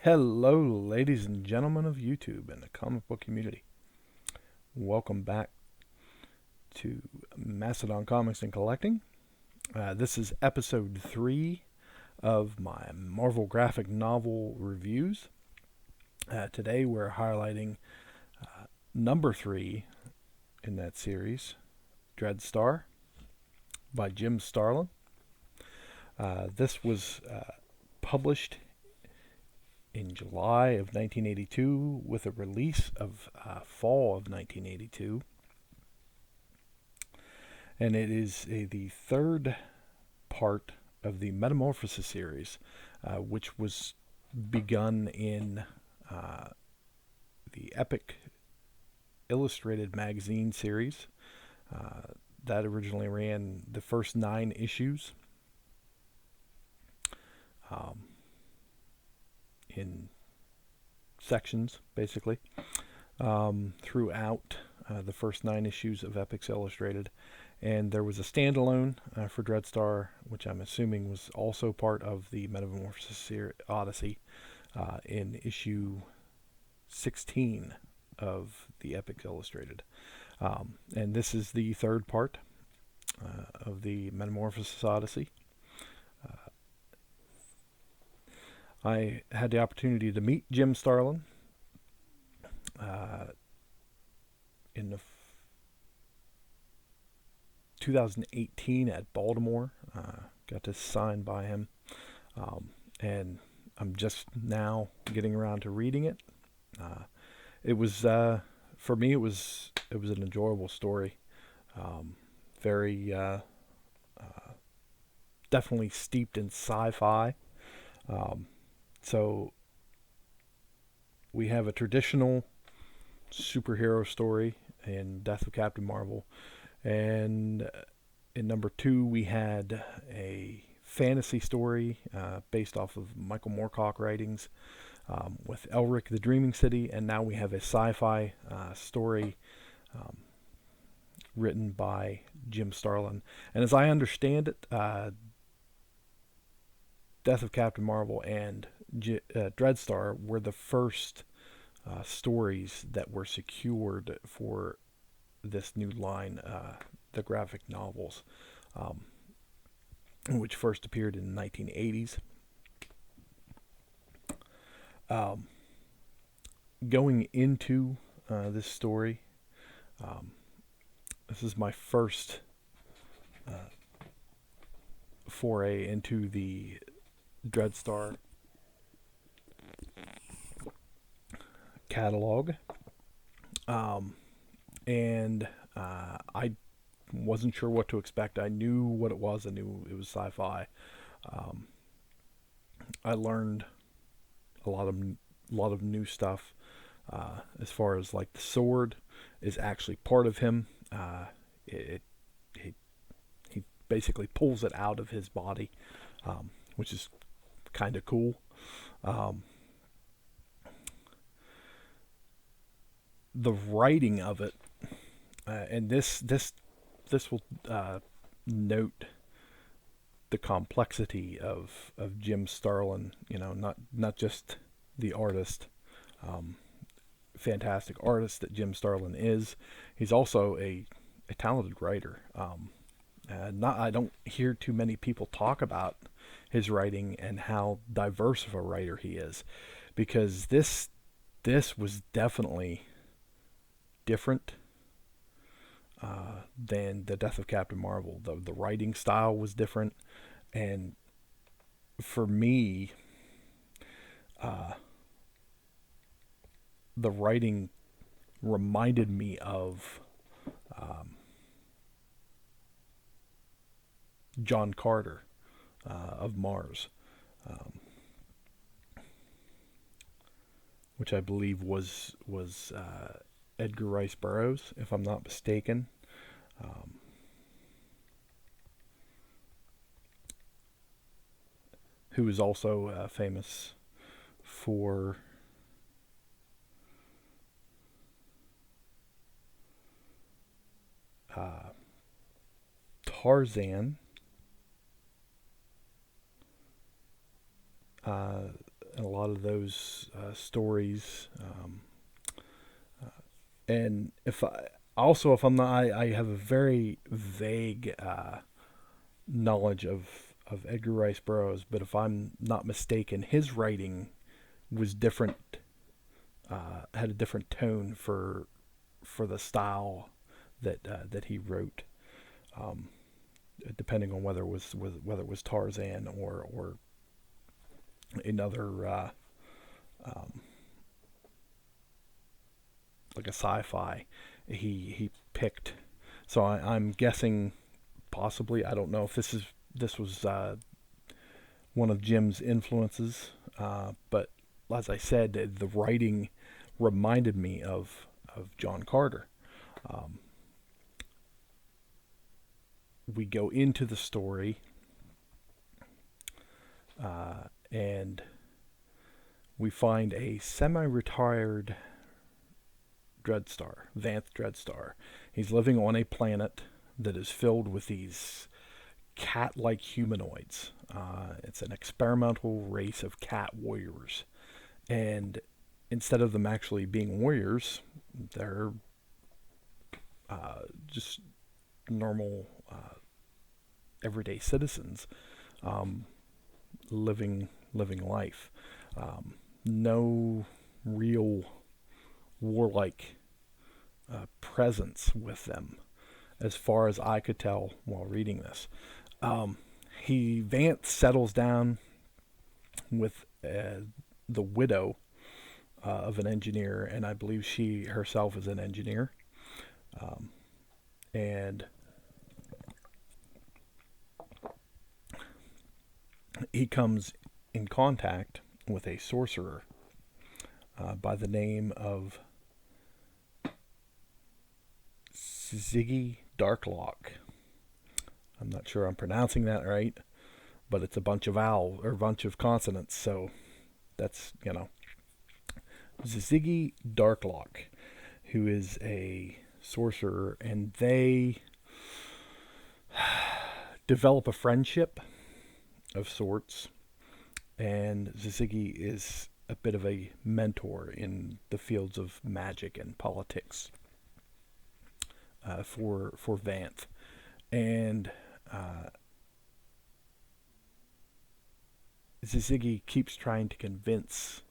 Hello, ladies and gentlemen of YouTube and the comic book community. Welcome back to Mastodon Comics and Collecting. This is episode 3 of my Marvel graphic novel reviews. Today we're highlighting number 3 in that series, Dreadstar, by Jim Starlin. This was published in July of 1982 with a release of fall of 1982. And it is the third part of the Metamorphosis series, which was begun in the Epic Illustrated magazine series. That originally ran the first 9 issues. In sections, basically, throughout the first 9 issues of Epics Illustrated. And there was a standalone for Dreadstar, which I'm assuming was also part of the Metamorphosis Odyssey in issue 16 of the Epics Illustrated. And this is the third part of the Metamorphosis Odyssey. I had the opportunity to meet Jim Starlin in the 2018 at Baltimore. Got to sign by him, and I'm just now getting around to reading it. It was for me. It was an enjoyable story. Very definitely steeped in sci-fi. So we have a traditional superhero story in Death of Captain Marvel, and in number 2 we had a fantasy story based off of Michael Moorcock writings with Elric the Dreaming City, and now we have a sci-fi story written by Jim Starlin. And as I understand it, Death of Captain Marvel and Dreadstar were the first stories that were secured for this new line, the graphic novels, which first appeared in the 1980s. Going into this story, this is my first foray into the Dreadstar catalog, and I wasn't sure what to expect. I knew what it was. I knew it was sci-fi. I learned a lot of new stuff as far as like the sword is actually part of him. He basically pulls it out of his body, which is kind of cool. The writing of it, and this will note the complexity of Jim Starlin. You know, not just the artist, fantastic artist that Jim Starlin is. He's also a talented writer. I don't hear too many people talk about his writing and how diverse of a writer he is, because this was definitely different than the Death of Captain Marvel. The writing style was different, and for me, the writing reminded me of John Carter of Mars, which I believe was Edgar Rice Burroughs, if I'm not mistaken. Who is also famous for Tarzan, a lot of those stories. And if I'm not, I have a very vague knowledge of Edgar Rice Burroughs, but if I'm not mistaken, his writing was different, had a different tone for the style that he wrote, depending on whether it was Tarzan or another like a sci-fi he picked. So I'm guessing possibly, I don't know if this was one of Jim's influences, but as I said, the writing reminded me of John Carter. We go into the story, and we find a semi-retired Dreadstar, Vanth Dreadstar. He's living on a planet that is filled with these cat-like humanoids. It's an experimental race of cat warriors. And instead of them actually being warriors, they're just normal, everyday citizens, living life. No real warlike presence with them, as far as I could tell while reading this. Vanth settles down with the widow of an engineer, and I believe she herself is an engineer. And he comes in contact with a sorcerer by the name of Syzygy Darklock. I'm not sure I'm pronouncing that right, but it's a bunch of bunch of consonants, so that's, Syzygy Darklock, who is a sorcerer, and they develop a friendship of sorts, and Syzygy is a bit of a mentor in the fields of magic and politics for Vanth. And Syzygy keeps trying to convince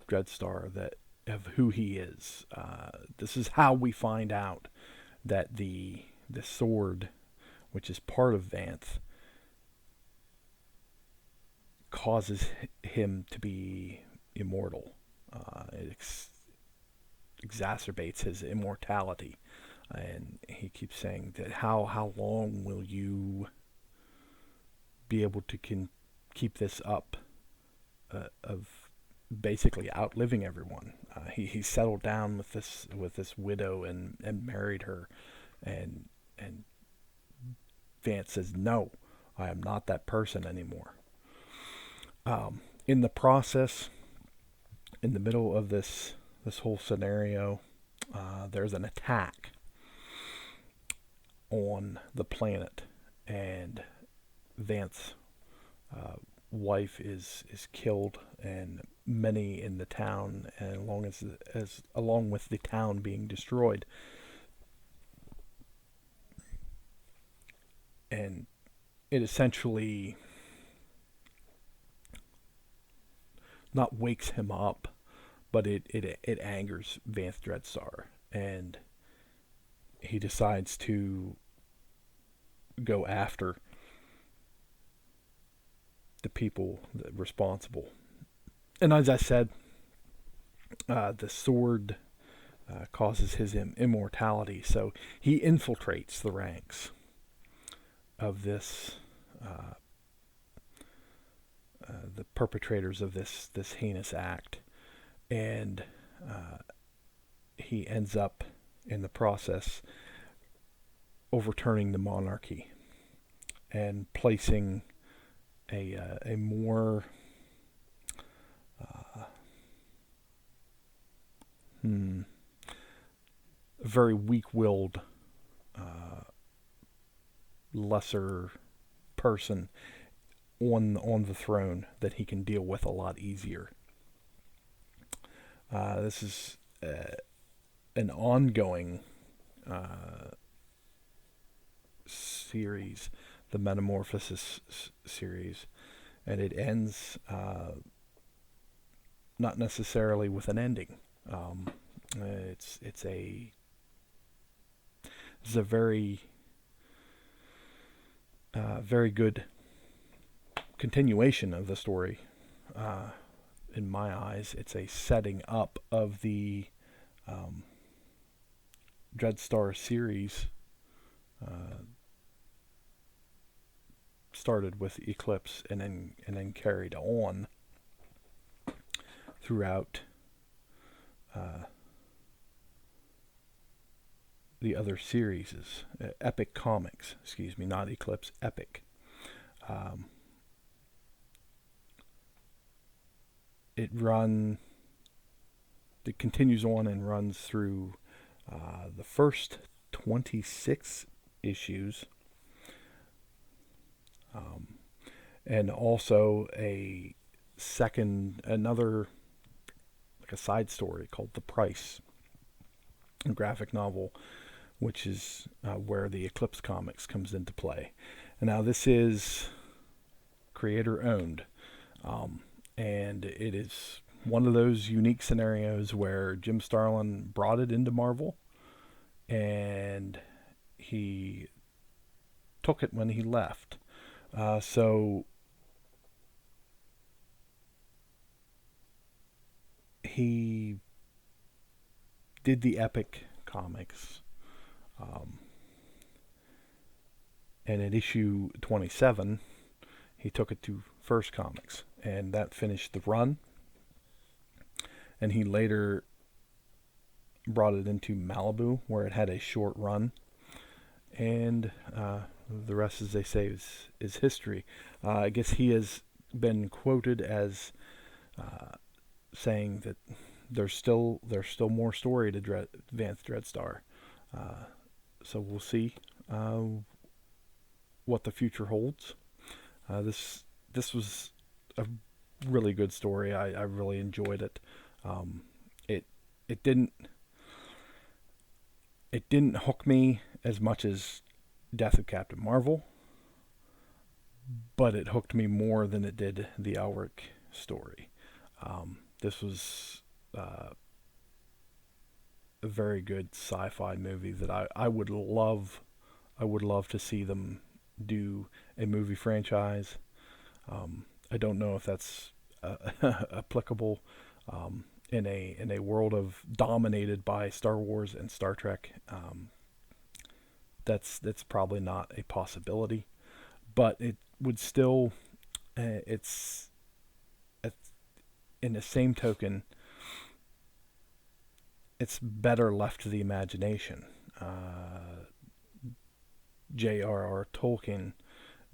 Dreadstar of who he is. This is how we find out that the sword, which is part of Vanth, causes him to be immortal. It exacerbates his immortality. And he keeps saying that how long will you be able to keep this up, of basically outliving everyone. He settled down with this widow and married her, and Vanth says, no, I am not that person anymore. In the process, in the middle of this whole scenario, there's an attack on the planet, and Vanth's wife is killed, and many in the town, and along with the town being destroyed. And it essentially not wakes him up, but it angers Vanth Dreadstar, and he decides to go after the people responsible. And as I said, the sword causes his immortality, so he infiltrates the ranks of this, the perpetrators of this heinous act, and he ends up in the process overturning the monarchy and placing a more very weak-willed lesser person on the throne that he can deal with a lot easier. This is an ongoing series, the Metamorphosis series, and it ends not necessarily with an ending. It's a very very good continuation of the story. In my eyes, it's a setting up of the Dreadstar series. Started with Eclipse and then carried on throughout the other series. Epic Comics, excuse me, not Eclipse, Epic. It continues on and runs through the first 26 issues. And also another like a side story called The Price, a graphic novel, which is where the Eclipse Comics comes into play. And now this is creator owned, and it is one of those unique scenarios where Jim Starlin brought it into Marvel, and he took it when he left. So he did the Epic Comics, and at issue 27, he took it to First Comics, and that finished the run. And he later brought it into Malibu, where it had a short run, and the rest, as they say, is history. I guess he has been quoted as saying that there's still more story to Vanth Dreadstar. So we'll see what the future holds. This was a really good story. I really enjoyed it. It didn't hook me as much as Death of Captain Marvel, but it hooked me more than it did the Elric story. This was a very good sci-fi movie that I would love to see them do a movie franchise. I don't know if that's applicable in a world dominated by Star Wars and Star Trek. That's probably not a possibility, but it would still. It's in the same token, it's better left to the imagination. J.R.R. Tolkien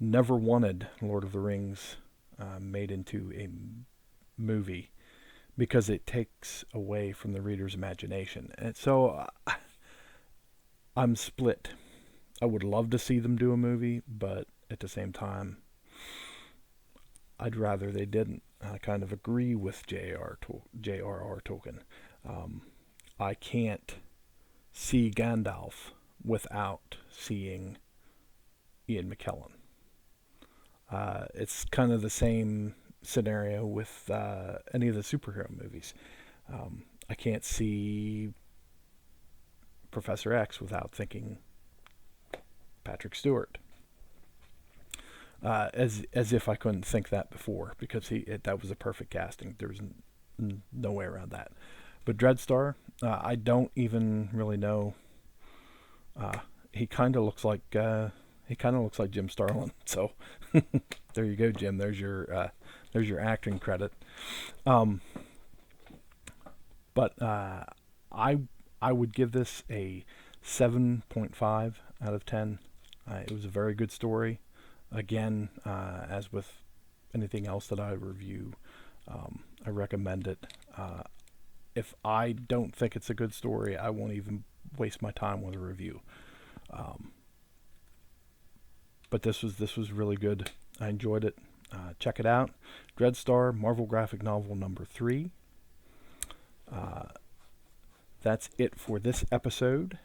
never wanted Lord of the Rings made into a movie because it takes away from the reader's imagination. And so I'm split. I would love to see them do a movie, but at the same time, I'd rather they didn't. I kind of agree with J.R.R. Tolkien. I can't see Gandalf without seeing Ian McKellen. It's kind of the same scenario with any of the superhero movies. I can't see Professor X without thinking Patrick Stewart. As if I couldn't think that before, because that was a perfect casting. There was no way around that. But Dreadstar, I don't even really know. He kind of looks like Jim Starlin. So there you go, Jim. There's your acting credit. But I would give this a 7.5 out of 10. It was a very good story. Again, as with anything else that I review, I recommend it. If I don't think it's a good story, I won't even waste my time with a review. But this was really good. I enjoyed it. Check it out. Dreadstar, Marvel Graphic Novel number 3. That's it for this episode.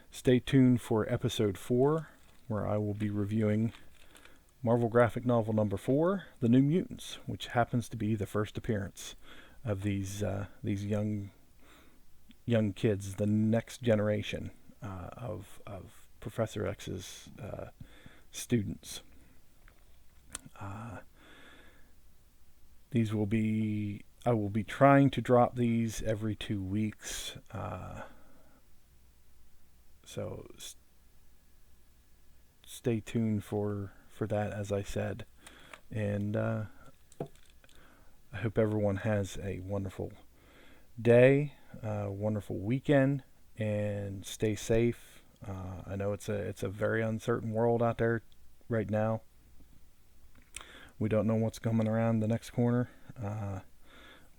Stay tuned for episode 4, where I will be reviewing Marvel graphic novel number 4, The New Mutants, which happens to be the first appearance of these young kids, the next generation of Professor X's students. I will be trying to drop these every 2 weeks. So stay tuned for that, as I said. And I hope everyone has a wonderful day, wonderful weekend, and stay safe. I know it's a very uncertain world out there right now. We don't know what's coming around the next corner.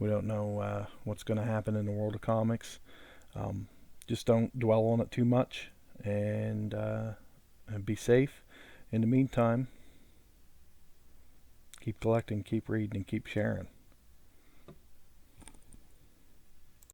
We don't know what's going to happen in the world of comics. Just don't dwell on it too much, and be safe. In the meantime, keep collecting, keep reading, and keep sharing.